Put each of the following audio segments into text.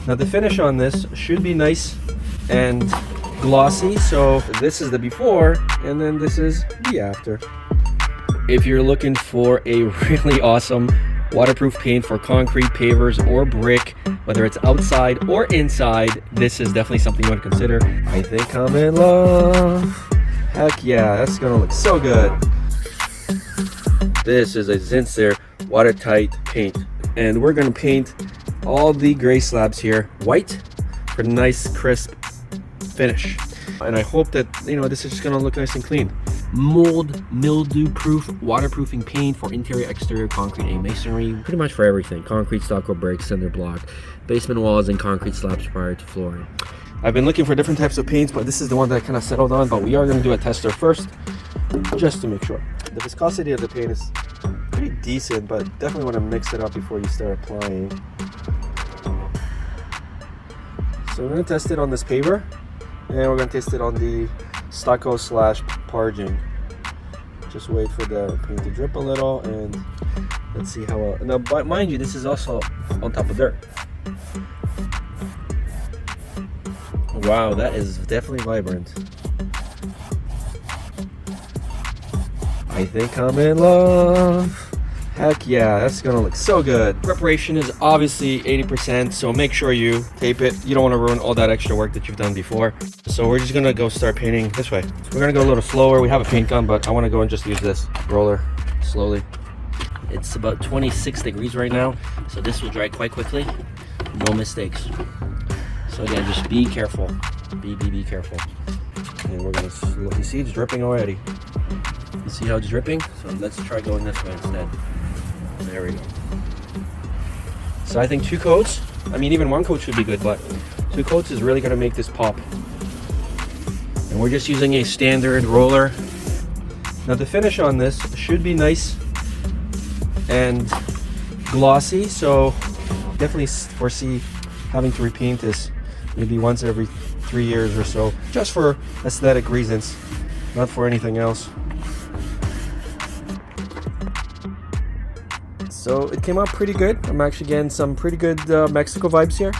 Now the finish on this should be nice and glossy. So this is the before and then this is the after. If you're looking for a really awesome waterproof paint for concrete, pavers, or brick, whether it's outside or inside, this is definitely something you want to consider. I think I'm in love. Heck yeah, that's gonna look so good. This is a Zinsser watertight paint, and we're gonna paint all the gray slabs here white for a nice crisp finish. And I hope that, this is just gonna look nice and clean. Mold, mildew proof, waterproofing paint for interior, exterior, concrete, and masonry. Pretty much for everything. Concrete, stucco, brick, cinder block, basement walls, and concrete slabs prior to flooring. I've been looking for different types of paints, but this is the one that I kind of settled on. But we are going to do a tester first, just to make sure. The viscosity of the paint is pretty decent, but definitely want to mix it up before you start applying. So we're going to test it on this paver, and we're going to test it on the stucco / parging. Just wait for the paint to drip a little, and let's see how well. Now, but mind you, this is also on top of dirt. Wow, that is definitely vibrant. I think I'm in love. Heck yeah, that's gonna look so good. Preparation is obviously 80%, so make sure you tape it. You don't want to ruin all that extra work that you've done before. So we're just gonna go start painting this way. So we're gonna go a little slower. We have a paint gun, but I want to go and just use this roller slowly. It's about 26 degrees right now, so this will dry quite quickly. No mistakes. So again, just be careful. Be careful. And we're gonna slow. You see, it's dripping already. You see how it's dripping? So let's try going this way instead. There we go. So I think 2 coats, even 1 coat should be good, but 2 coats is really gonna make this pop. And we're just using a standard roller. Now the finish on this should be nice and glossy, so definitely foresee having to repaint this maybe once every 3 years or so, just for aesthetic reasons, not for anything else. So it came out pretty good. I'm actually getting some pretty good Mexico vibes here.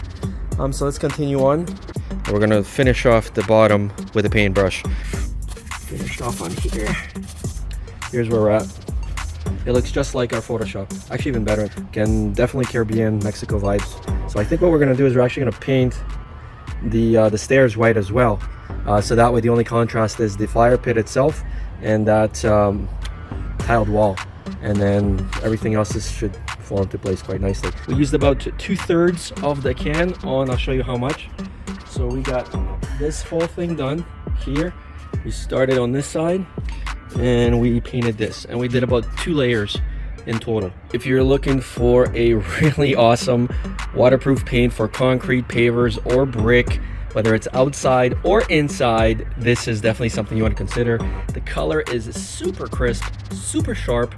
So let's continue on. We're gonna finish off the bottom with a paintbrush. Finished off on here. Here's where we're at. It looks just like our Photoshop. Actually even better. Again, definitely Caribbean, Mexico vibes. So I think what we're gonna do is we're actually gonna paint the stairs white as well. So that way the only contrast is the fire pit itself and that tiled wall. And then everything else should fall into place quite nicely. We used about 2/3 of the can on, I'll show you how much. So we got this whole thing done here. We started on this side and we painted this, and we did about 2 layers in total. If you're looking for a really awesome waterproof paint for concrete, pavers, or brick, whether it's outside or inside, this is definitely something you want to consider. The color is super crisp, super sharp.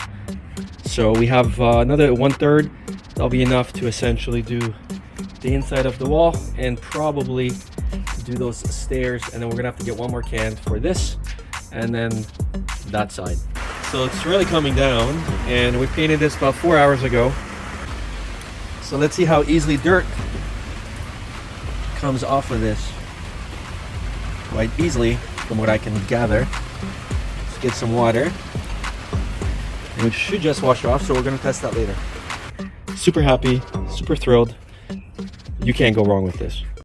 So we have another 1/3. That'll be enough to essentially do the inside of the wall and probably do those stairs. And then we're gonna have to get 1 more can for this and then that side. So it's really coming down, and we painted this about 4 hours ago. So let's see how easily dirt comes off of this. Quite easily, from what I can gather. Let's get some water. And it should just wash off, so we're gonna test that later. Super happy, super thrilled. You can't go wrong with this.